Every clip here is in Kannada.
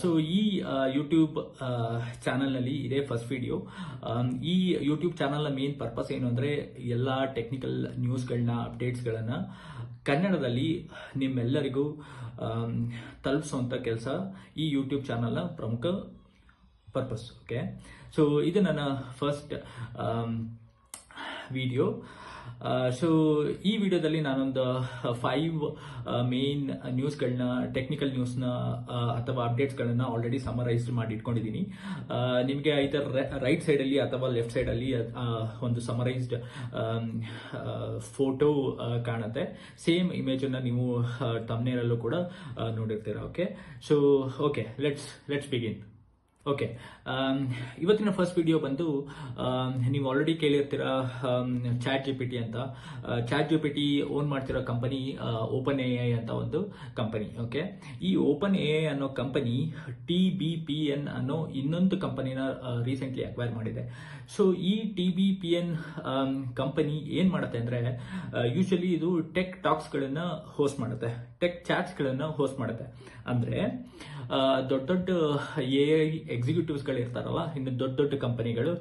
ಸೊ ಈ ಯೂಟ್ಯೂಬ್ ಚಾನಲ್ನಲ್ಲಿ ಇದೇ ಫಸ್ಟ್ ವಿಡಿಯೋ. ಈ ಯೂಟ್ಯೂಬ್ ಚಾನಲ್ನ ಮೇನ್ ಪರ್ಪಸ್ ಏನು ಅಂದರೆ ಎಲ್ಲ ಟೆಕ್ನಿಕಲ್ ನ್ಯೂಸ್ಗಳನ್ನ ಅಪ್ಡೇಟ್ಸ್ಗಳನ್ನ ಕನ್ನಡದಲ್ಲಿ ನಿಮ್ಮೆಲ್ಲರಿಗೂ ತಲುಪಿಸುವಂಥ ಕೆಲಸ ಈ ಯೂಟ್ಯೂಬ್ ಚಾನಲ್ನ ಪ್ರಮುಖ ಪರ್ಪಸ್. ಓಕೆ, ಸೊ ಇದು ನನ್ನ ಫಸ್ಟ್ ವಿಡಿಯೋ. ಸೊ ಈ ವಿಡಿಯೋದಲ್ಲಿ ನಾನೊಂದು 5 ಮೇನ್ ನ್ಯೂಸ್ಗಳನ್ನ, ಟೆಕ್ನಿಕಲ್ ನ್ಯೂಸ್ನ ಅಥವಾ ಅಪ್ಡೇಟ್ಸ್ಗಳನ್ನ ಆಲ್ರೆಡಿ ಸಮರೈಸ್ಡ್ ಮಾಡಿ ಇಟ್ಕೊಂಡಿದ್ದೀನಿ. ನಿಮಗೆ ಐದರ್ ರೈಟ್ ಸೈಡಲ್ಲಿ ಅಥವಾ ಲೆಫ್ಟ್ ಸೈಡಲ್ಲಿ ಒಂದು ಸಮರೈಸ್ಡ್ ಫೋಟೋ ಕಾಣುತ್ತೆ. ಸೇಮ್ ಇಮೇಜನ್ನು ನೀವು ಥಂಬ್ನೇಲಲ್ಲೂ ಕೂಡ ನೋಡಿರ್ತೀರ. Okay, so okay, let's begin. Okay, ಇವತ್ತಿನ ಫಸ್ಟ್ ವಿಡಿಯೋ ಬಂದು ನೀವು ಆಲ್ರೆಡಿ ಕೇಳಿರ್ತೀರ ಚಾಟ್ ಜಿಪಿಟಿ ಅಂತ. ಚಾಟ್ ಜಿಪಿಟಿ ಓನ್ ಮಾಡ್ತಿರೋ ಕಂಪನಿ ಓಪನ್ ಎಐ ಅಂತ ಒಂದು ಕಂಪನಿ. ಓಕೆ, ಈ ಓಪನ್ ಎಐ ಅನ್ನೋ ಕಂಪನಿ TBPN ಅನ್ನೋ ಇನ್ನೊಂದು ಕಂಪನಿನ ರೀಸೆಂಟ್ಲಿ ಅಕ್ವೈರ್ ಮಾಡಿದೆ. ಸೊ ಈ TBPN ಕಂಪನಿ ಏನ್ ಮಾಡುತ್ತೆ ಅಂದ್ರೆ, ಯೂಶಲಿ ಇದು ಟೆಕ್ ಟಾಕ್ಸ್ಗಳನ್ನ ಹೋಸ್ಟ್ ಮಾಡುತ್ತೆ, ಟೆಕ್ ಚಾಟ್ಸ್ಗಳನ್ನ ಹೋಸ್ಟ್ ಮಾಡುತ್ತೆ. ಅಂದ್ರೆ ದೊಡ್ಡ ದೊಡ್ಡ AI ಎಕ್ಸಿಕ್ಯೂಟಿವ್ಸ್ಗಳು ಇರ್ತಾರಲ್ಲ, ಇನ್ನು ದೊಡ್ಡ ದೊಡ್ಡ ಕಂಪನಿಗಳು,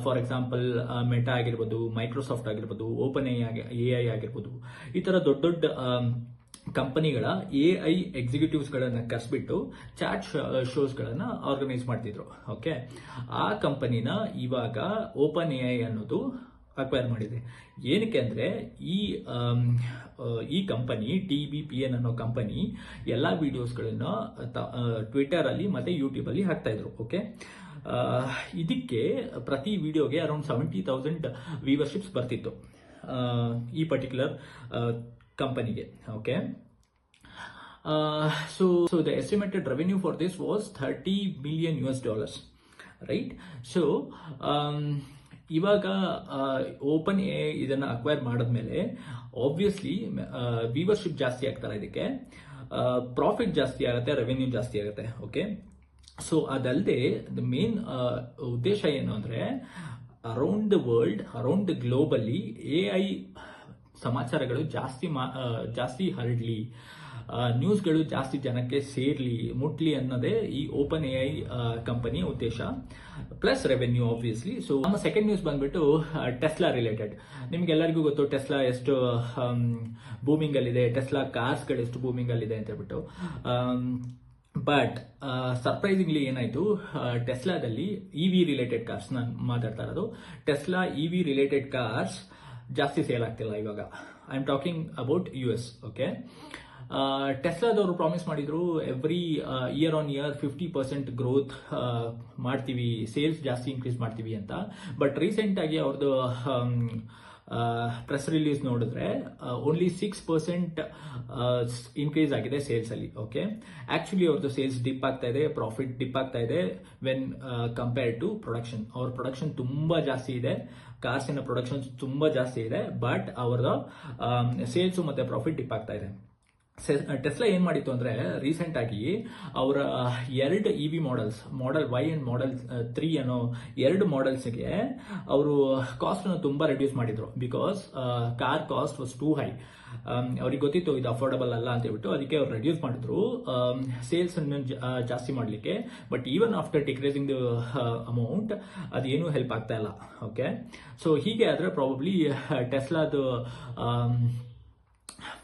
ಫಾರ್ ಎಕ್ಸಾಂಪಲ್ ಮೆಟಾ ಆಗಿರ್ಬೋದು, ಮೈಕ್ರೋಸಾಫ್ಟ್ ಆಗಿರ್ಬೋದು, ಓಪನ್ AI ಆಗಿರ್ಬೋದು, ಈ ತರ ದೊಡ್ಡ ದೊಡ್ಡ ಕಂಪನಿಗಳ AI ಎಕ್ಸಿಕ್ಯೂಟಿವ್ಸ್ಗಳನ್ನ ಕರೆಸ್ಬಿಟ್ಟು ಚಾಟ್ ಶೋಸ್ಗಳನ್ನ ಆರ್ಗನೈಸ್ ಮಾಡ್ತಿದ್ರು. ಓಕೆ, ಆ ಕಂಪನಿನ ಇವಾಗ ಓಪನ್ AI ಅನ್ನೋದು ಅಕ್ವೈರ್ ಮಾಡಿದೆ. ಏನಕ್ಕೆ ಅಂದ್ರೆ ಈ ಕಂಪನಿ TBPN ಅನ್ನೋ ಕಂಪನಿ ಎಲ್ಲ ವಿಡಿಯೋಸ್ಗಳನ್ನ ಟ್ವಿಟರ್ ಅಲ್ಲಿ ಮತ್ತೆ ಯೂಟ್ಯೂಬ್ ಅಲ್ಲಿ ಹಾಕ್ತಾ ಇದ್ರು. ಓಕೆ, ಇದಕ್ಕೆ ಪ್ರತಿ ವಿಡಿಯೋಗೆ ಅರೌಂಡ್ 70,000 ವ್ಯೂವರ್ಶಿಪ್ಸ್ ಬರ್ತಿತ್ತು ಈ ಪರ್ಟಿಕ್ಯುಲರ್ ಕಂಪನಿಗೆ. Okay, so the estimated revenue for this was $30 million, right? So ಇವಾಗ ಓಪನ್ ಎ ಇದನ್ನ ಅಕ್ವೈರ್ ಮಾಡಿದ್ಮೇಲೆ ಆಬ್ವಿಯಸ್ಲಿ ವ್ಯೂವರ್ಶಿಪ್ ಜಾಸ್ತಿ ಆಗ್ತಾರೆ, ಇದಕ್ಕೆ ಪ್ರಾಫಿಟ್ ಜಾಸ್ತಿ ಆಗುತ್ತೆ, ರೆವೆನ್ಯೂ ಜಾಸ್ತಿ ಆಗುತ್ತೆ. ಓಕೆ, ಸೊ ಅದಲ್ಲದೆ ದ ಮೇನ್ ಉದ್ದೇಶ ಏನು ಅಂದ್ರೆ, around the world, around the globe ಅಲ್ಲಿ AI ಸಮಾಚಾರಗಳು ಜಾಸ್ತಿ ಹರಡ್ಲಿ, ನ್ಯೂಸ್ಗಳು ಜಾಸ್ತಿ ಜನಕ್ಕೆ ಸೇರ್ಲಿ, ಮುಟ್ಲಿ ಅನ್ನೋದೇ ಈ ಓಪನ್ ಎಐ ಕಂಪನಿಯ ಉದ್ದೇಶ, ಪ್ಲಸ್ ರೆವೆನ್ಯೂ ಆಬ್ವಿಯಸ್ಲಿ. ಸೊ ನಮ್ಮ ಸೆಕೆಂಡ್ ನ್ಯೂಸ್ ಬಂದ್ಬಿಟ್ಟು ಟೆಸ್ಲಾ ರಿಲೇಟೆಡ್. ನಿಮ್ಗೆಲ್ಲರಿಗೂ ಗೊತ್ತು ಟೆಸ್ಲಾ ಎಷ್ಟು ಬೂಮಿಂಗ್ ಅಲ್ಲಿದೆ, ಟೆಸ್ಲಾ ಕಾರ್ಸ್ಗಳು ಎಷ್ಟು ಬೂಮಿಂಗ್ ಅಲ್ಲಿದೆ ಅಂತ ಹೇಳ್ಬಿಟ್ಟು. ಬಟ್ ಸರ್ಪ್ರೈಸಿಂಗ್ಲಿ ಏನಾಯ್ತು, ಟೆಸ್ಲಾದಲ್ಲಿ EV ರಿಲೇಟೆಡ್ ಕಾರ್ಸ್, ನಾನು ಮಾತಾಡ್ತಾ ಇರೋದು ಟೆಸ್ಲಾ EV ರಿಲೇಟೆಡ್ ಕಾರ್ಸ್ ಜಾಸ್ತಿ ಸೇಲ್ ಆಗ್ತಿಲ್ಲ ಇವಾಗ. I am talking about US. Okay, ಟೆಸ್ಲಾದವರು ಪ್ರಾಮಿಸ್ ಮಾಡಿದ್ರು every year on year 50% growth ಮಾಡ್ತೀವಿ, ಸೇಲ್ಸ್ ಜಾಸ್ತಿ ಇನ್ಕ್ರೀಸ್ ಮಾಡ್ತೀವಿ ಅಂತ. ಬಟ್ ರೀಸೆಂಟ್ ಆಗಿ ಅವ್ರದ್ದು ಪ್ರೆಸ್ ರಿಲೀಸ್ ನೋಡಿದ್ರೆ ಓನ್ಲಿ 6% ಇನ್ಕ್ರೀಸ್ ಆಗಿದೆ ಸೇಲ್ಸ್ ಅಲ್ಲಿ. ಓಕೆ, ಆಕ್ಚುಲಿ ಅವ್ರದ್ದು ಸೇಲ್ಸ್ ಡಿಪ್ ಆಗ್ತಾ ಇದೆ, ಪ್ರಾಫಿಟ್ ಡಿಪ್ ಆಗ್ತಾ ಇದೆ ವೆನ್ ಕಂಪೇರ್ ಟು ಪ್ರೊಡಕ್ಷನ್. ಅವ್ರ ಪ್ರೊಡಕ್ಷನ್ ತುಂಬಾ ಜಾಸ್ತಿ ಇದೆ, ಕಾರ್ಸಿನ ಪ್ರೊಡಕ್ಷನ್ ತುಂಬಾ ಜಾಸ್ತಿ ಇದೆ, ಬಟ್ ಅವ್ರದ್ದು ಸೇಲ್ಸ್ ಮತ್ತೆ ಪ್ರಾಫಿಟ್ ಡಿಪ್ ಆಗ್ತಾ ಇದೆ. ಟೆಸ್ಲಾ ಏನ್ ಮಾಡಿತ್ತು ಅಂದ್ರೆ, ರೀಸೆಂಟ್ ಆಗಿ ಅವರ 2 EV models, model Y and model 3 ಅನ್ನೋ 2 ಮಾಡೆಲ್ಸ್ಗೆ ಅವರು ಕಾಸ್ಟ್ ಅನ್ನು ತುಂಬಾ ರೆಡ್ಯೂಸ್ ಮಾಡಿದ್ರು. Because car cost was too high. ಅವ್ರಿಗೆ ಗೊತ್ತಿತ್ತು ಇದು ಅಫೋರ್ಡಬಲ್ ಅಲ್ಲ ಅಂತ ಹೇಳ್ಬಿಟ್ಟು, ಅದಕ್ಕೆ ಅವ್ರು ರೆಡ್ಯೂಸ್ ಮಾಡಿದ್ರು ಸೇಲ್ಸ್ ಅನ್ನು ಜಾಸ್ತಿ ಮಾಡ್ಲಿಕ್ಕೆ. But even after decreasing the amount ಅದೇನು ಹೆಲ್ಪ್ ಆಗ್ತಾ ಇಲ್ಲ. ಓಕೆ, ಸೊ ಹೀಗೆ ಆದ್ರೆ ಪ್ರಾಬಬ್ಲಿ ಟೆಸ್ಲಾದ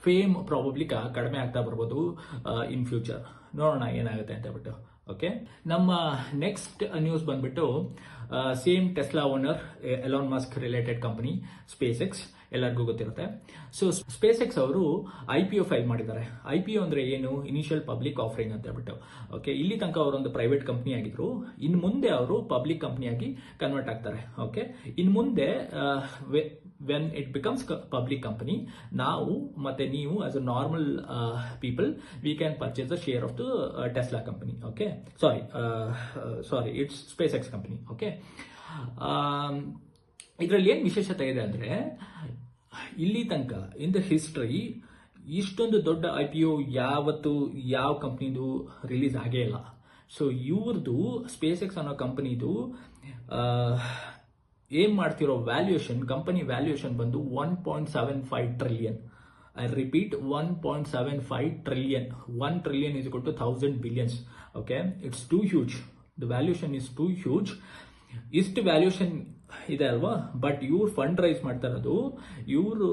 ಫೇಮ್ ಪ್ರಾಬಬ್ಲಿ ಕಡಿಮೆ ಆಗ್ತಾ ಬರ್ಬೋದು ಇನ್ ಫ್ಯೂಚರ್. ನೋಡೋಣ ಏನಾಗುತ್ತೆ ಅಂತ ಹೇಳ್ಬಿಟ್ಟು. ಓಕೆ, ನಮ್ಮ ನೆಕ್ಸ್ಟ್ ನ್ಯೂಸ್ ಬಂದ್ಬಿಟ್ಟು same Tesla owner Elon Musk related company space X, ಎಲ್ಲರಿಗೂ ಗೊತ್ತಿರುತ್ತೆ. ಸೊ ಸ್ಪೇಸ್ ಎಕ್ಸ್ ಅವರು IPO ಫೈಲ್ ಮಾಡಿದ್ದಾರೆ. IPO ಅಂದ್ರೆ ಏನು, ಇನಿಷಿಯಲ್ ಪಬ್ಲಿಕ್ ಆಫರಿಂಗ್ ಅಂತ ಹೇಳ್ಬಿಟ್ಟು. ಓಕೆ, ಇಲ್ಲಿ ತನಕ ಅವರೊಂದು ಪ್ರೈವೇಟ್ ಕಂಪನಿ ಆಗಿದ್ರು, ಇನ್ ಮುಂದೆ ಅವರು ಪಬ್ಲಿಕ್ ಕಂಪನಿಯಾಗಿ ಕನ್ವರ್ಟ್ ಆಗ್ತಾರೆ. ಓಕೆ, ಇನ್ ಮುಂದೆ when it becomes public company, ನಾವು ಮತ್ತೆ ನೀವು as a normal people we can purchase the share of the Tesla company. Okay, sorry it's space X company. Okay, ಇದರಲ್ಲಿ ಏನ್ ವಿಶೇಷತೆ ಇದೆ ಅಂದ್ರೆ, ಇಲ್ಲಿ ತನಕ ಇನ್ ದ ಹಿಸ್ಟ್ರಿ ಇಷ್ಟೊಂದು ದೊಡ್ಡ IPO ಯಾವತ್ತು ಯಾವ ಕಂಪ್ನಿದು ರಿಲೀಸ್ ಆಗೇ ಇಲ್ಲ. ಸೊ ಇವ್ರದ್ದು ಸ್ಪೇಸ್ ಎಕ್ಸ್ ಅನ್ನೋ ಕಂಪನಿದು ಏನ್ ಮಾಡ್ತಿರೋ ವ್ಯಾಲ್ಯೂಯೇಷನ್, ಕಂಪನಿ ವ್ಯಾಲ್ಯೂಯೇಷನ್ ಬಂದು 1.75 trillion. I repeat, 1.75 trillion. 1 trillion is equal to 1,000 billions. Okay, it's two huge, the valuation is two huge. ಇಷ್ಟು ವ್ಯಾಲ್ಯೂಷನ್ ಇದೆ ಅಲ್ವಾ, ಬಟ್ ಇವ್ರು ಫಂಡ್ ರೈಸ್ ಮಾಡ್ತಾ ಇರೋದು, ಇವರು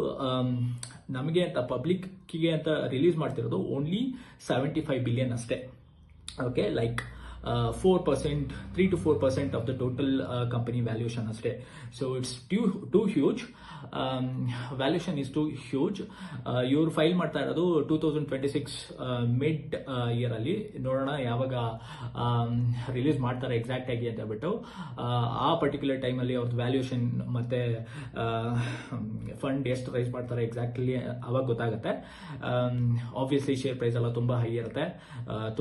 ನಮಗೆ ಅಂತ ಪಬ್ಲಿಕ್ಗೆ ಅಂತ ರಿಲೀಸ್ ಮಾಡ್ತಿರೋದು ಓನ್ಲಿ 75 ಬಿಲಿಯನ್ ಅಷ್ಟೇ. Okay, like 4%, 3 to 4% of the total company valuation ಅಷ್ಟೇ. So it's too huge. Valuation is too huge. ಇವರು ಫೈಲ್ ಮಾಡ್ತಾ ಇರೋದು 2026 ಮಿಡ್ ಇಯರ್ ಅಲ್ಲಿ. ನೋಡೋಣ ಯಾವಾಗ ರಿಲೀಸ್ ಮಾಡ್ತಾರೆ ಎಕ್ಸಾಕ್ಟ್ ಆಗಿ ಅಂತ ಹೇಳ್ಬಿಟ್ಟು. ಆ ಪರ್ಟಿಕ್ಯುಲರ್ ಟೈಮ್ ಅಲ್ಲಿ ಅವ್ರದ್ದು ವ್ಯಾಲ್ಯೂಷನ್ ಮತ್ತೆ ಫಂಡ್ ಎಷ್ಟು ರೈಸ್ ಮಾಡ್ತಾರೆ ಎಕ್ಸಾಕ್ಟ್ಲಿ ಅವಾಗ ಗೊತ್ತಾಗುತ್ತೆ. ಆಬ್ವಿಯಸ್ಲಿ ಶೇರ್ ಪ್ರೈಸ್ ಎಲ್ಲ ತುಂಬಾ ಹೈ ಇರುತ್ತೆ,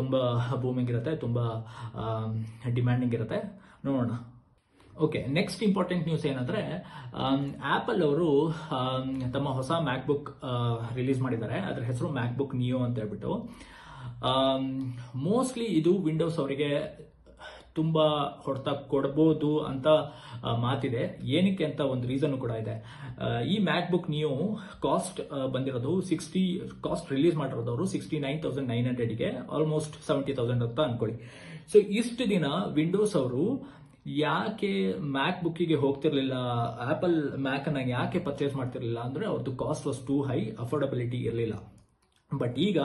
ತುಂಬಾ ಬೂಮಿಂಗ್ ಇರುತ್ತೆ, ತುಂಬಾ ಡಿಮ್ಯಾಂಡಿಂಗ್ ಇರುತ್ತೆ. ನೋಡೋಣ. ಓಕೆ, ನೆಕ್ಸ್ಟ್ ಇಂಪಾರ್ಟೆಂಟ್ ನ್ಯೂಸ್ ಏನಂದ್ರೆ, ಆಪಲ್ ಅವರು ತಮ್ಮ ಹೊಸ ಮ್ಯಾಕ್ಬುಕ್ ರಿಲೀಸ್ ಮಾಡಿದ್ದಾರೆ. ಅದರ ಹೆಸರು ಮ್ಯಾಕ್ಬುಕ್ ನಿಯೋ ಅಂತ ಹೇಳ್ಬಿಟ್ಟು. ಮೋಸ್ಟ್ಲಿ ಇದು ವಿಂಡೋಸ್ ಅವರಿಗೆ ತುಂಬಾ ಹೊಡೆತ ಕೊಡಬಹುದು ಅಂತ ಮಾತಿದೆ. ಏನಕ್ಕೆ ಅಂತ ಒಂದು ರೀಸನ್ ಕೂಡ ಇದೆ. ಈ ಮ್ಯಾಕ್ಬುಕ್ ನಿಯೋ ಕಾಸ್ಟ್ ಬಂದಿರೋದು ಕಾಸ್ಟ್ ರಿಲೀಸ್ ಮಾಡಿರೋದು ಅವರು 69,900ಗೆ, ಆಲ್ಮೋಸ್ಟ್ 70,000 ಅಂತ ಅನ್ಕೊಳ್ಳಿ. ಸೊ ಇಷ್ಟು ದಿನ ವಿಂಡೋಸ್ ಅವರು ಯಾಕೆ ಮ್ಯಾಕ್ ಬುಕ್ಕಿಗೆ ಹೋಗ್ತಿರ್ಲಿಲ್ಲ, ಆಪಲ್ ಮ್ಯಾಕ್ ಅನ್ನ ಯಾಕೆ ಪರ್ಚೇಸ್ ಮಾಡ್ತಿರ್ಲಿಲ್ಲ ಅಂದ್ರೆ ಅವ್ರದ್ದು cost was too high, affordability ಇರಲಿಲ್ಲ. ಬಟ್ ಈಗ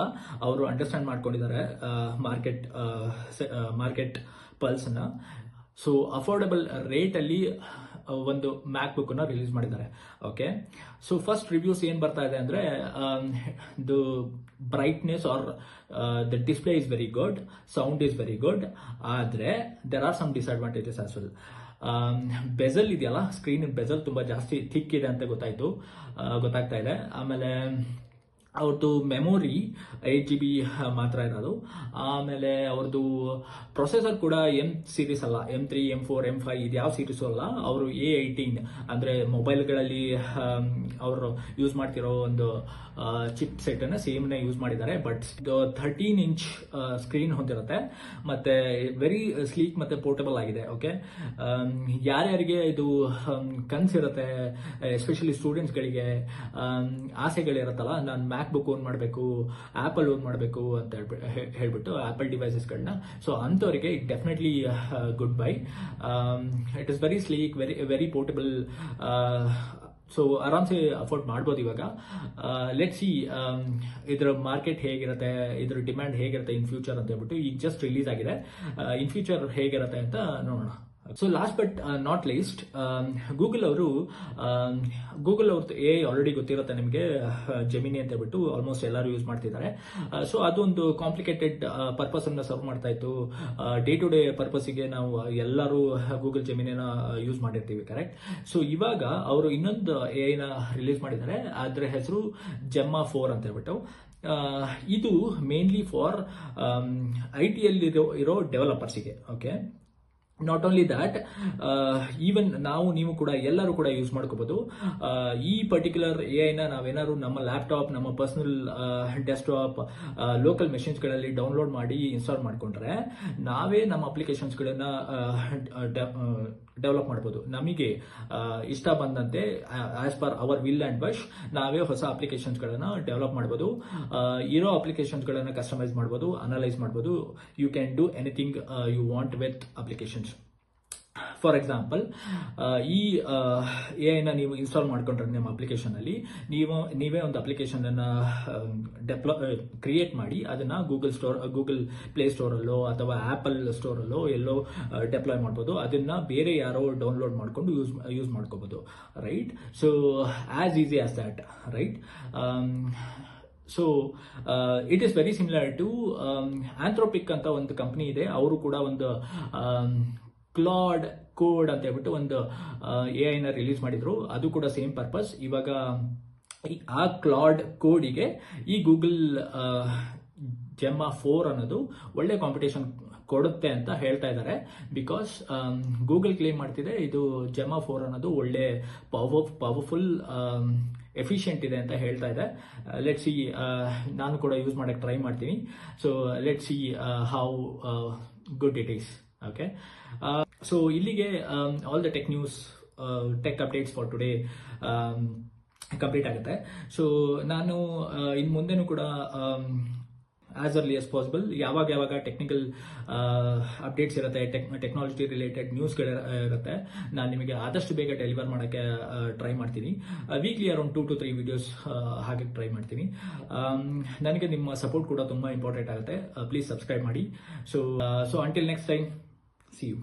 ಅವರು ಅಂಡರ್ಸ್ಟ್ಯಾಂಡ್ ಮಾಡ್ಕೊಂಡಿದ್ದಾರೆ ಮಾರ್ಕೆಟ್ ಪಲ್ಸ್ ನ. ಸೊ ಅಫೋರ್ಡಬಲ್ ರೇಟ್ ಅಲ್ಲಿ ಒಂದು ಮ್ಯಾಕ್ ಬುಕ್ ಅನ್ನ ರಿಲೀಸ್ ಮಾಡಿದ್ದಾರೆ. ಓಕೆ, ಸೊ ಫಸ್ಟ್ ರಿವ್ಯೂಸ್ ಏನ್ ಬರ್ತಾ ಇದೆ ಅಂದ್ರೆ, the brightness or the display is very good, sound is very good. ಆದ್ರೆ there are some disadvantages as well. Bezel ಇದೆಯಲ್ಲ, ಸ್ಕ್ರೀನ್ ಬೆಜಲ್ ತುಂಬಾ ಜಾಸ್ತಿ ಥಿಕ್ ಇದೆ ಅಂತ ಗೊತ್ತಾಗ್ತಾ ಇದೆ. ಆಮೇಲೆ ಅವ್ರದ್ದು ಮೆಮೊರಿ 8 GB ಮಾತ್ರ ಇರೋದು. ಆಮೇಲೆ ಅವ್ರದ್ದು ಪ್ರೊಸೆಸರ್ ಕೂಡ M ಸೀರೀಸ್ ಅಲ್ಲ, M3, M4, M5 ಇದು ಯಾವ ಸೀರೀಸು ಅಲ್ಲ. ಅವರು A18 ಅಂದ್ರೆ ಮೊಬೈಲ್ಗಳಲ್ಲಿ ಅವರು ಯೂಸ್ ಮಾಡ್ತಿರೋ ಒಂದು ಚಿಪ್ ಸೆಟ್ ಅನ್ನ ಸೇಮ್ ನ ಯೂಸ್ ಮಾಡಿದ್ದಾರೆ. ಬಟ್ 13 ಇಂಚ್ ಸ್ಕ್ರೀನ್ ಹೊಂದಿರುತ್ತೆ, ಮತ್ತೆ ವೆರಿ ಸ್ಲೀಕ್ ಮತ್ತೆ ಪೋರ್ಟಬಲ್ ಆಗಿದೆ. ಓಕೆ, ಯಾರ್ಯಾರಿಗೆ ಇದು ಕನ್ಸಿರುತ್ತೆ, ಎಸ್ಪೆಷಲಿ ಸ್ಟೂಡೆಂಟ್ಸ್ ಗಳಿಗೆ ಆಸೆಗಳಿರುತ್ತಲ್ಲ, ನಾನು ಮ್ಯಾಕ್ ಬುಕ್ ಓನ್ ಮಾಡಬೇಕು, ಆಪಲ್ ಓನ್ ಮಾಡಬೇಕು ಅಂತ ಹೇಳ್ಬಿಟ್ಟು ಆಪಲ್ ಡಿವೈಸಸ್ಗಳನ್ನ, ಸೊ ಅಂಥವರಿಗೆ it definitely good bye. It is very sleek, very portable. So ಆರಾಮ್ಸೆ ಅಫೋರ್ಡ್ ಮಾಡ್ಬೋದು ಇವಾಗ. ಲೆಟ್ ಸಿ ಇದರ ಮಾರ್ಕೆಟ್ ಹೇಗಿರುತ್ತೆ, ಇದರ ಡಿಮ್ಯಾಂಡ್ ಹೇಗಿರುತ್ತೆ ಇನ್ ಫ್ಯೂಚರ್ ಅಂತ ಹೇಳ್ಬಿಟ್ಟು. ಈಗ ಜಸ್ಟ್ ರಿಲೀಸ್ ಆಗಿದೆ, ಇನ್ ಫ್ಯೂಚರ್ ಹೇಗಿರುತ್ತೆ ಅಂತ ನೋಡೋಣ. So last but not least, Google ಅವ್ರದ್ದು ಎ ಆಲ್ರೆಡಿ ಗೊತ್ತಿರುತ್ತೆ ನಿಮಗೆ, ಜೆಮಿನಿ ಅಂತ ಹೇಳ್ಬಿಟ್ಟು ಆಲ್ಮೋಸ್ಟ್ ಎಲ್ಲರೂ ಯೂಸ್ ಮಾಡ್ತಿದ್ದಾರೆ. ಸೊ ಅದೊಂದು ಕಾಂಪ್ಲಿಕೇಟೆಡ್ ಪರ್ಪಸ್ ಅನ್ನ ಸರ್ವ್ ಮಾಡ್ತಾ ಇತ್ತು. ಡೇ ಟು ಡೇ ಪರ್ಪಸ್ಗೆ ನಾವು ಎಲ್ಲರೂ ಗೂಗಲ್ ಜೆಮಿನಿನ ಯೂಸ್ ಮಾಡಿರ್ತೀವಿ, ಕರೆಕ್ಟ್? ಸೊ ಇವಾಗ ಅವರು ಇನ್ನೊಂದು ಎ ನ ರಿಲೀಸ್ ಮಾಡಿದ್ದಾರೆ, ಅದರ ಹೆಸರು ಜೆಮ್ಮಾ 4 ಅಂತ ಹೇಳ್ಬಿಟ್ಟು. ಇದು ಮೇನ್ಲಿ ಫಾರ್ IT ಅಲ್ಲಿ ಇರೋ ಡೆವಲಪರ್ಸ್ಗೆ. Okay, not only that, even ನೀವು ಕೂಡ ಎಲ್ಲರೂ ಕೂಡ ಯೂಸ್ ಮಾಡ್ಕೋಬಹುದು. ಈ ಪರ್ಟಿಕ್ಯುಲರ್ AI ನ ನಾವೇನಾದ್ರು ನಮ್ಮ ಲ್ಯಾಪ್ಟಾಪ್, ನಮ್ಮ ಪರ್ಸನಲ್ ಡೆಸ್ಕ್ಟಾಪ್, ಲೋಕಲ್ ಮೆಷಿನ್ಸ್ ಗಳಲ್ಲಿ ಡೌನ್ಲೋಡ್ ಮಾಡಿ ಇನ್ಸ್ಟಾಲ್ ಮಾಡ್ಕೊಂಡ್ರೆ ನಾವೇ ನಮ್ಮ ಅಪ್ಲಿಕೇಶನ್ಸ್ ಗಳನ್ನ ಡೆವಲಪ್ ಮಾಡಬಹುದು. ನಮಗೆ ಇಷ್ಟ ಬಂದಂತೆ as per our will and wish ನಾವೇ ಹೊಸ ಅಪ್ಲಿಕೇಶನ್ಸ್ ಗಳನ್ನ ಡೆವಲಪ್ ಮಾಡಬಹುದು. ಇರೋ ಅಪ್ಲಿಕೇಶನ್ಸ್ ಗಳನ್ನ ಕಸ್ಟಮೈಸ್ ಮಾಡಬಹುದು, ಅನಲೈಸ್ ಮಾಡಬಹುದು. You can do anything you want with applications. For example, ಈ AI ನ ನೀವು ಇನ್ಸ್ಟಾಲ್ ಮಾಡ್ಕೊಂಡ್ರೆ ನಿಮ್ಮ ಅಪ್ಲಿಕೇಶನ್ ಅಲ್ಲಿ ನೀವೇ ಒಂದು ಅಪ್ಲಿಕೇಶನ್ ಅನ್ನ ಕ್ರಿಯೇಟ್ ಮಾಡಿ ಅದನ್ನ ಗೂಗಲ್ ಪ್ಲೇ ಸ್ಟೋರ್ ಅಲ್ಲೋ ಅಥವಾ ಆಪಲ್ ಸ್ಟೋರ್ ಅಲ್ಲೋ ಎಲ್ಲೋ ಡೆಪ್ಲಾಯ್ ಮಾಡಬಹುದು. ಅದನ್ನ ಬೇರೆ ಯಾರೋ ಡೌನ್ಲೋಡ್ ಮಾಡ್ಕೊಂಡು ಯೂಸ್ ಮಾಡ್ಕೋಬಹುದು, right? So as easy as that, right? So it is very similar to Anthropic ಅಂತ ಒಂದು ಕಂಪನಿ ಇದೆ. ಅವರು ಕೂಡ ಒಂದು ಕ್ಲಾಡ್ ಕೋಡ್ ಅಂತ ಹೇಳ್ಬಿಟ್ಟು ಒಂದು AI ನ ರಿಲೀಸ್ ಮಾಡಿದ್ರು. ಅದು ಕೂಡ ಸೇಮ್ ಪರ್ಪಸ್. ಇವಾಗ ಆ ಕ್ಲಾಡ್ ಕೋಡಿಗೆ ಈ ಗೂಗಲ್ ಜೆಮ್ಮಾ 4 ಅನ್ನೋದು ಒಳ್ಳೆ ಕಾಂಪಿಟೇಷನ್ ಕೊಡುತ್ತೆ ಅಂತ ಹೇಳ್ತಾ ಇದ್ದಾರೆ. ಬಿಕಾಸ್ ಗೂಗಲ್ ಕ್ಲೇಮ್ ಮಾಡ್ತಿದೆ ಇದು ಜೆಮ್ಮಾ 4 ಅನ್ನೋದು ಒಳ್ಳೆ ಪವರ್ಫುಲ್ ಎಫಿಷಿಯಂಟ್ ಇದೆ ಅಂತ ಹೇಳ್ತಾ ಇದೆ. ಲೆಟ್ ಸಿ, ನಾನು ಕೂಡ ಯೂಸ್ ಮಾಡಕ್ಕೆ ಟ್ರೈ ಮಾಡ್ತೀನಿ. So let see how good it is. Okay, so ಇಲ್ಲಿಗೆ all the tech updates for today complete ಆಗುತ್ತೆ. ಸೊ ನಾನು ಇನ್ನು ಮುಂದೆನೂ ಕೂಡ ಆಸ್ ಅರ್ಲಿ ಆಸ್ ಪಾಸಿಬಲ್. ಯಾವಾಗ ಟೆಕ್ನಿಕಲ್ ಅಪ್ಡೇಟ್ಸ್ ಇರುತ್ತೆ, ಟೆಕ್ನಾಲಜಿ ರಿಲೇಟೆಡ್ ನ್ಯೂಸ್ಗಳು ಇರುತ್ತೆ, ನಾನು ನಿಮಗೆ ಆದಷ್ಟು ಬೇಗ ಡೆಲಿವರ್ ಮಾಡೋಕ್ಕೆ ಟ್ರೈ ಮಾಡ್ತೀನಿ. ವೀಕ್ಲಿ ಅರೌಂಡ್ 2 to 3 ವಿಡಿಯೋಸ್ ಹಾಗೆ ಟ್ರೈ ಮಾಡ್ತೀನಿ. ನನಗೆ ನಿಮ್ಮ ಸಪೋರ್ಟ್ ಕೂಡ ತುಂಬ ಇಂಪಾರ್ಟೆಂಟ್ ಆಗುತ್ತೆ. ಪ್ಲೀಸ್ ಸಬ್ಸ್ಕ್ರೈಬ್ ಮಾಡಿ. So until next time, C you.